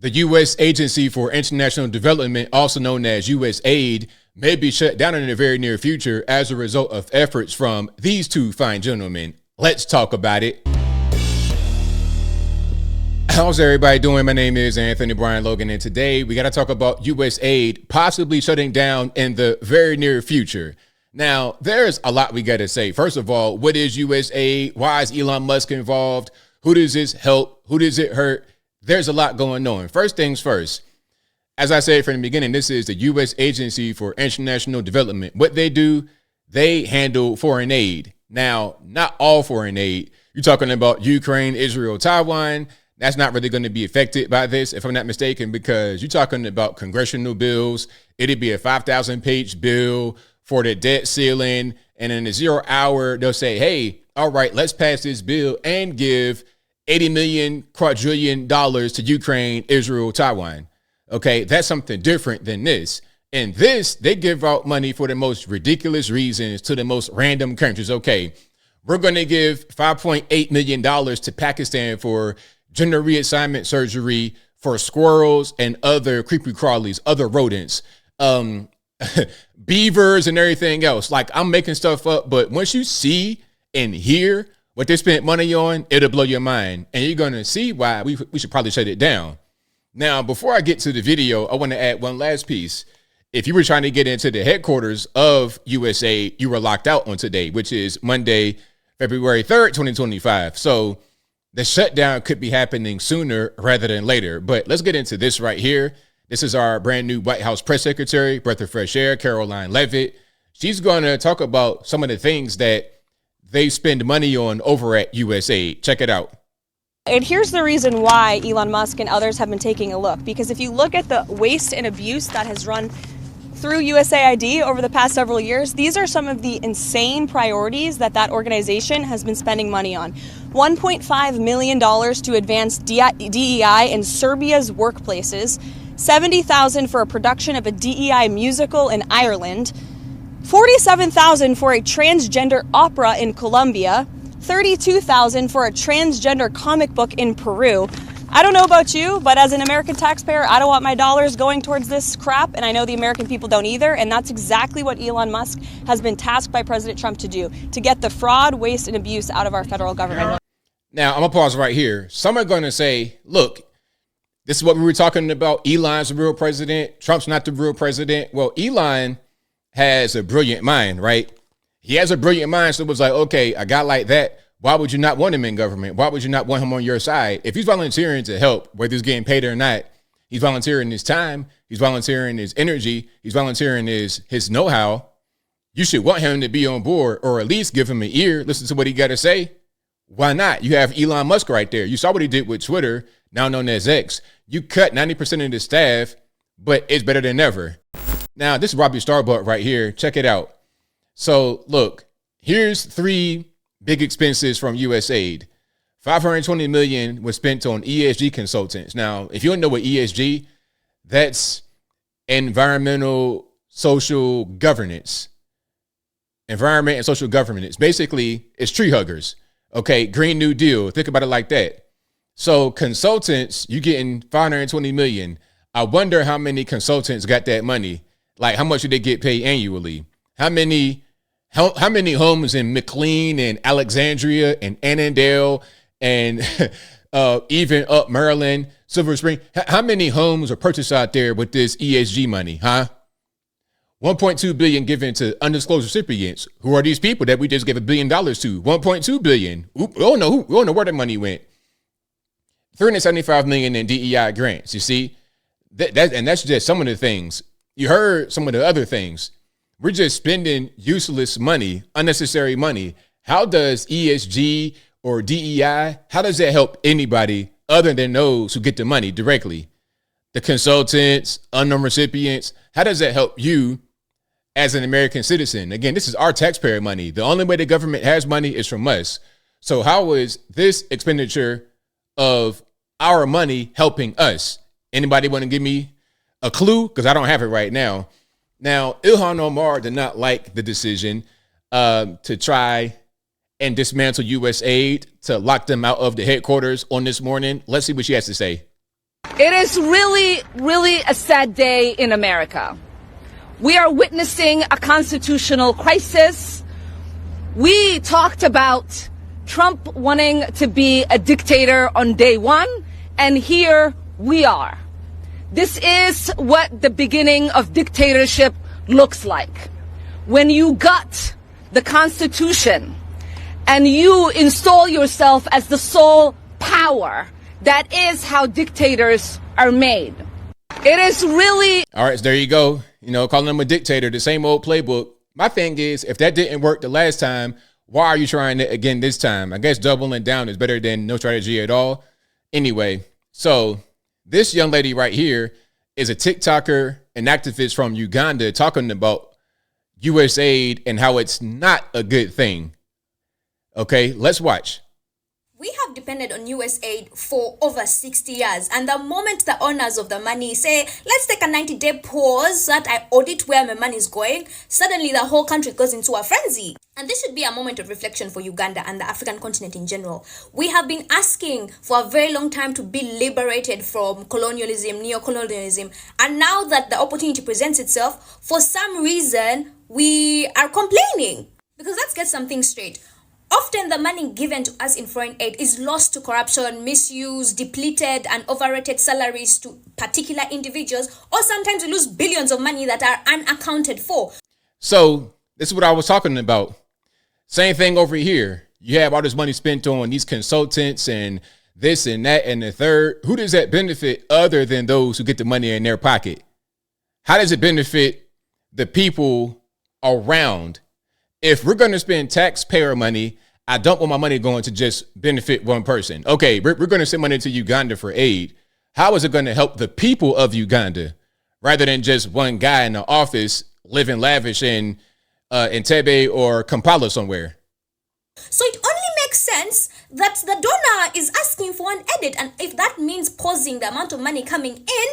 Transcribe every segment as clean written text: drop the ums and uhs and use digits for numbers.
The U.S. Agency for International Development, also known as USAID, may be shut down in the very near future as a result of efforts from these two fine gentlemen. Let's talk about it. How's everybody doing? My name is Anthony Brian Logan, and today we got to talk about USAID possibly shutting down in the very near future. Now, there's a lot we got to say. First of all, what is USAID? Why is Elon Musk involved? Who does this help? Who does it hurt? There's a lot going on. First things first, as I said from the beginning, this is the U.S. Agency for International Development. What they do, they handle foreign aid. Now, not all foreign aid. You're talking about Ukraine, Israel, Taiwan. That's not really going to be affected by this, if I'm not mistaken, because you're talking about congressional bills. It'd be a 5,000-page bill for the debt ceiling. And in the 0 hour, they'll say, hey, all right, let's pass this bill and give $80 million quadrillion to Ukraine, Israel, Taiwan. Okay, that's something different than this. And this, they give out money for the most ridiculous reasons to the most random countries. Okay, we're going to give $5.8 million to Pakistan for gender reassignment surgery for squirrels and other creepy crawlies, other rodents, beavers and everything else. Like, I'm making stuff up, but once you see and hear what they spent money on, it'll blow your mind. And you're going to see why we should probably shut it down. Now, before I get to the video, I want to add one last piece. If you were trying to get into the headquarters of USAID, you were locked out on today, which is Monday, February 3rd, 2025. So the shutdown could be happening sooner rather than later. But let's get into this right here. This is our brand new White House press secretary, breath of fresh air, Caroline Leavitt. She's going to talk about some of the things that they spend money on over at USAID. Check it out. And here's the reason why Elon Musk and others have been taking a look. Because if you look at the waste and abuse that has run through USAID over the past several years, these are some of the insane priorities that organization has been spending money on. $1.5 million to advance DEI in Serbia's workplaces, $70,000 for a production of a DEI musical in Ireland, $47,000 for a transgender opera in Colombia, $32,000 for a transgender comic book in Peru. I don't know about you, but as an American taxpayer, I don't want my dollars going towards this crap, and I know the American people don't either, and that's exactly what Elon Musk has been tasked by President Trump to do, to get the fraud, waste, and abuse out of our federal government. Now, I'm going to pause right here. Some are going to say, look, this is what we were talking about. Elon's the real president. Trump's not the real president. Well, Elon has a brilliant mind, right? He has a brilliant mind. So it was like, okay, a guy like that, why would you not want him in government? Why would you not want him on your side? If he's volunteering to help, whether he's getting paid or not, he's volunteering his time, he's volunteering his energy, he's volunteering his know-how. You should want him to be on board, or at least give him an ear, listen to what he got to say. Why not? You have Elon Musk right there. You saw what he did with Twitter, now known as X. You cut 90% of the staff, but it's better than ever. Now, this is Robbie Starbuck right here. Check it out. So, look, here's 3 big expenses from USAID. $520 million was spent on ESG consultants. Now, if you don't know what ESG, that's environmental social governance. Environment and social governance. Basically, it's tree huggers. Okay, Green New Deal. Think about it like that. So consultants, you getting $520 million. I wonder how many consultants got that money. Like, how much do they get paid annually? How many homes in McLean and Alexandria and Annandale and even up Maryland, Silver Spring? How many homes are purchased out there with this ESG money, huh? $1.2 billion given to undisclosed recipients. Who are these people that we just gave $1 billion to? $1.2 billion. We don't know where the money went. $375 million in DEI grants. You see, and that's just some of the things. You heard some of the other things. We're just spending useless money, unnecessary money. How does ESG or DEI, how does that help anybody other than those who get the money directly? The consultants, unknown recipients, how does that help you as an American citizen? Again, this is our taxpayer money. The only way the government has money is from us. So how is this expenditure of our money helping us? Anybody want to give me a clue? Because I don't have it right now. Now, Ilhan Omar did not like the decision to try and dismantle USAID, to lock them out of the headquarters on this morning. Let's see what she has to say. It is really, really a sad day in America. We are witnessing a constitutional crisis. We talked about Trump wanting to be a dictator on day one, and here we are. This is what the beginning of dictatorship looks like. When you gut the Constitution and you install yourself as the sole power, that is how dictators are made. It is really... All right, so there you go. You know, calling him a dictator, the same old playbook. My thing is, if that didn't work the last time, why are you trying it again this time? I guess doubling down is better than no strategy at all. Anyway, so this young lady right here is a TikToker, an activist from Uganda, talking about USAID and how it's not a good thing. Okay, let's watch. We have depended on USAID for over 60 years, and the moment the owners of the money say, let's take a 90-day pause that I audit where my money is going, suddenly the whole country goes into a frenzy. And this should be a moment of reflection for Uganda and the African continent in general. We have been asking for a very long time to be liberated from colonialism, neo-colonialism, and now that the opportunity presents itself, for some reason, we are complaining. Because let's get something straight. Often the money given to us in foreign aid is lost to corruption, misuse, depleted and overrated salaries to particular individuals, or sometimes we lose billions of money that are unaccounted for. So this is what I was talking about. Same thing over here. You have all this money spent on these consultants and this and that and the third. Who does that benefit other than those who get the money in their pocket? How does it benefit the people around? If we're going to spend taxpayer money, I don't want my money going to just benefit one person. Okay, we're going to send money to Uganda for aid. How is it going to help the people of Uganda rather than just one guy in the office living lavish in Entebbe or Kampala somewhere? So it only makes sense that the donor is asking for an edit, and if that means pausing the amount of money coming in,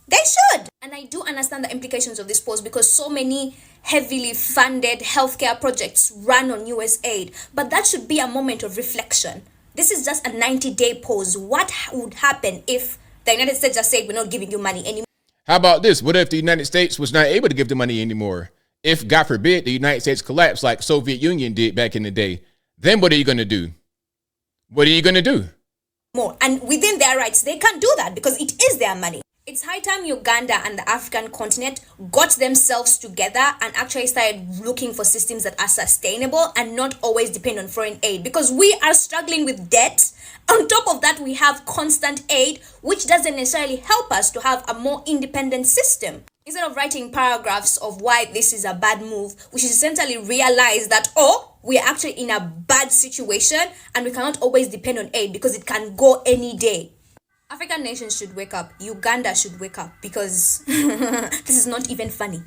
they should. And I do understand the implications of this pause because so many heavily funded healthcare projects run on USAID. But that should be a moment of reflection. This is just a 90-day pause. What would happen if the United States just said, we're not giving you money anymore? How about this? What if the United States was not able to give the money anymore? If, God forbid, the United States collapsed like Soviet Union did back in the day, then what are you going to do? What are you going to do? More. And within their rights, they can't do that because it is their money. It's high time Uganda and the African continent got themselves together and actually started looking for systems that are sustainable and not always depend on foreign aid, because we are struggling with debt. On top of that, we have constant aid, which doesn't necessarily help us to have a more independent system. Instead of writing paragraphs of why this is a bad move, we should essentially realize that, we are actually in a bad situation and we cannot always depend on aid because it can go any day. African nations should wake up. Uganda should wake up because this is not even funny.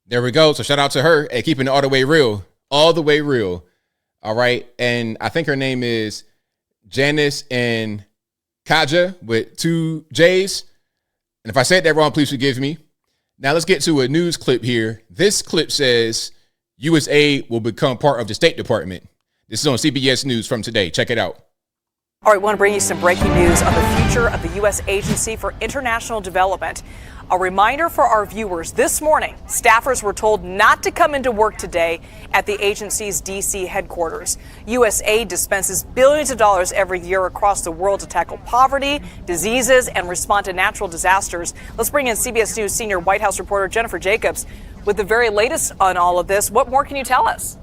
There we go. So shout out to her and keeping it all the way real. All the way real. All right. And I think her name is Janice and Kaja with 2 J's. And if I said that wrong, please forgive me. Now let's get to a news clip here. This clip says USAID will become part of the State Department. This is on CBS News from today. Check it out. All right, we want to bring you some breaking news on the future of the U.S. Agency for International Development. A reminder for our viewers, this morning, staffers were told not to come into work today at the agency's D.C. headquarters. USAID dispenses billions of dollars every year across the world to tackle poverty, diseases, and respond to natural disasters. Let's bring in CBS News senior White House reporter Jennifer Jacobs with the very latest on all of this. What more can you tell us?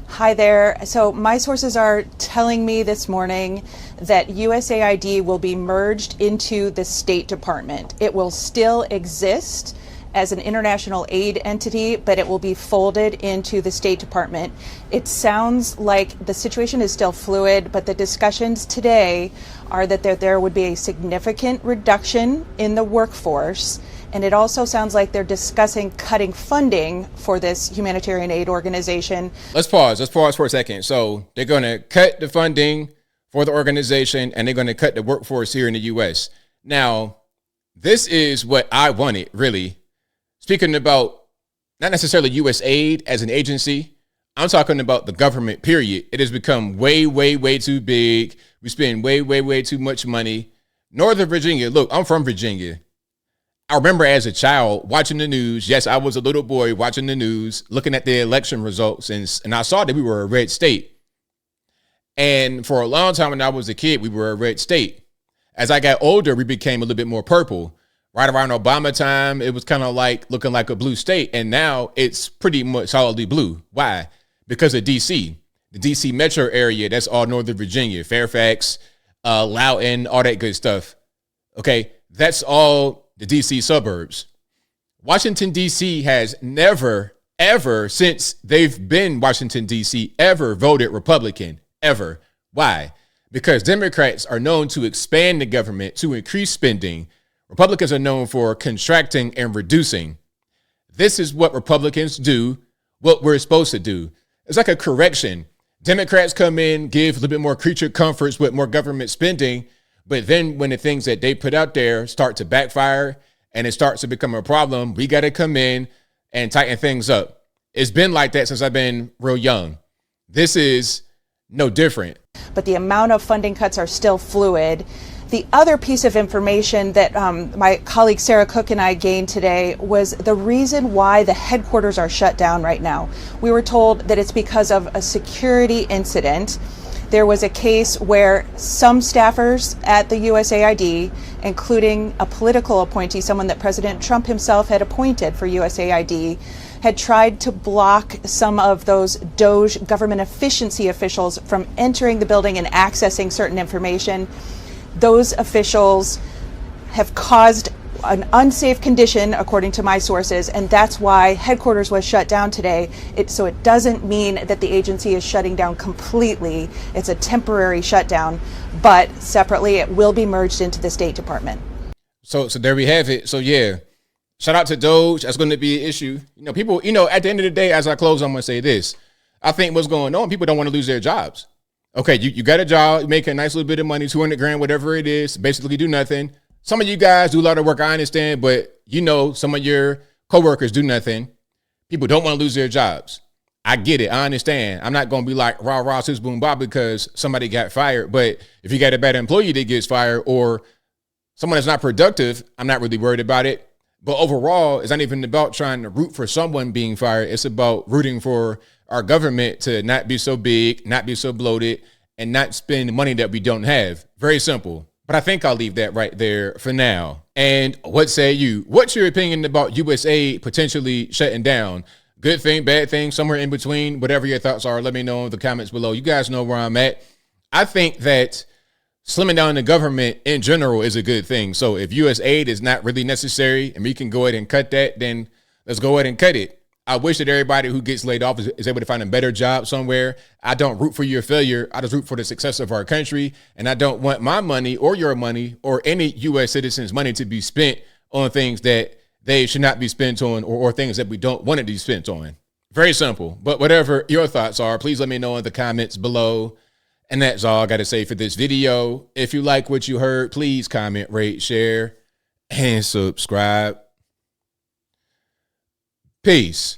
Hi there. So my sources are telling me this morning that USAID will be merged into the State Department. It will still exist as an international aid entity, but it will be folded into the State Department. It sounds like the situation is still fluid, but the discussions today are that there would be a significant reduction in the workforce. And it also sounds like they're discussing cutting funding for this humanitarian aid organization. Let's pause for a second. So they're going to cut the funding for the organization and they're going to cut the workforce here in the U.S. Now, this is what I wanted, really. Speaking about not necessarily USAID as an agency, I'm talking about the government, period. It has become way, way, way too big. We spend way, way, way too much money. Northern Virginia, look, I'm from Virginia. I remember as a child watching the news. Yes, I was a little boy watching the news, looking at the election results, and I saw that we were a red state. And for a long time when I was a kid, we were a red state. As I got older, we became a little bit more purple. Right around Obama time, it was kind of like looking like a blue state. And now it's pretty much solidly blue. Why? Because of DC. The DC metro area, that's all Northern Virginia, Fairfax, Loudoun, all that good stuff. Okay, that's all the DC suburbs. Washington, DC has never, ever, since they've been Washington, DC, ever voted Republican, ever. Why? Because Democrats are known to expand the government, to increase spending. Republicans are known for contracting and reducing. This is what Republicans do, what we're supposed to do. It's like a correction. Democrats come in, give a little bit more creature comforts with more government spending, but then when the things that they put out there start to backfire and it starts to become a problem, we got to come in and tighten things up. It's been like that since I've been real young. This is no different. But the amount of funding cuts are still fluid. The other piece of information that my colleague Sarah Cook and I gained today was the reason why the headquarters are shut down right now. We were told that it's because of a security incident. There was a case where some staffers at the USAID, including a political appointee, someone that President Trump himself had appointed for USAID, had tried to block some of those DOJ government efficiency officials from entering the building and accessing certain information. Those officials have caused an unsafe condition, according to my sources, and that's why headquarters was shut down today. So it doesn't mean that the agency is shutting down completely. It's a temporary shutdown, but separately it will be merged into the State Department. So there we have it. So yeah, shout out to DOJ. That's going to be an issue. People, at the end of the day, as I close, I'm going to say this. I think what's going on, people don't want to lose their jobs. Okay, you got a job, you make a nice little bit of money, 200 grand, whatever it is, basically do nothing. Some of you guys do a lot of work, I understand, but some of your coworkers do nothing. People don't want to lose their jobs. I get it. I understand. I'm not going to be like rah, rah, sis, boom, bob because somebody got fired. But if you got a bad employee that gets fired or someone that's not productive, I'm not really worried about it. But overall, it's not even about trying to root for someone being fired. It's about rooting for our government to not be so big, not be so bloated, and not spend money that we don't have. Very simple. But I think I'll leave that right there for now. And what say you? What's your opinion about USAID potentially shutting down? Good thing, bad thing, somewhere in between, whatever your thoughts are, let me know in the comments below. You guys know where I'm at. I think that slimming down the government in general is a good thing. So if USAID is not really necessary and we can go ahead and cut that, then let's go ahead and cut it. I wish that everybody who gets laid off is able to find a better job somewhere. I don't root for your failure. I just root for the success of our country. And I don't want my money or your money or any U.S. citizens' money to be spent on things that they should not be spent on or things that we don't want it to be spent on. Very simple. But whatever your thoughts are, please let me know in the comments below. And that's all I got to say for this video. If you like what you heard, please comment, rate, share, and subscribe. Peace.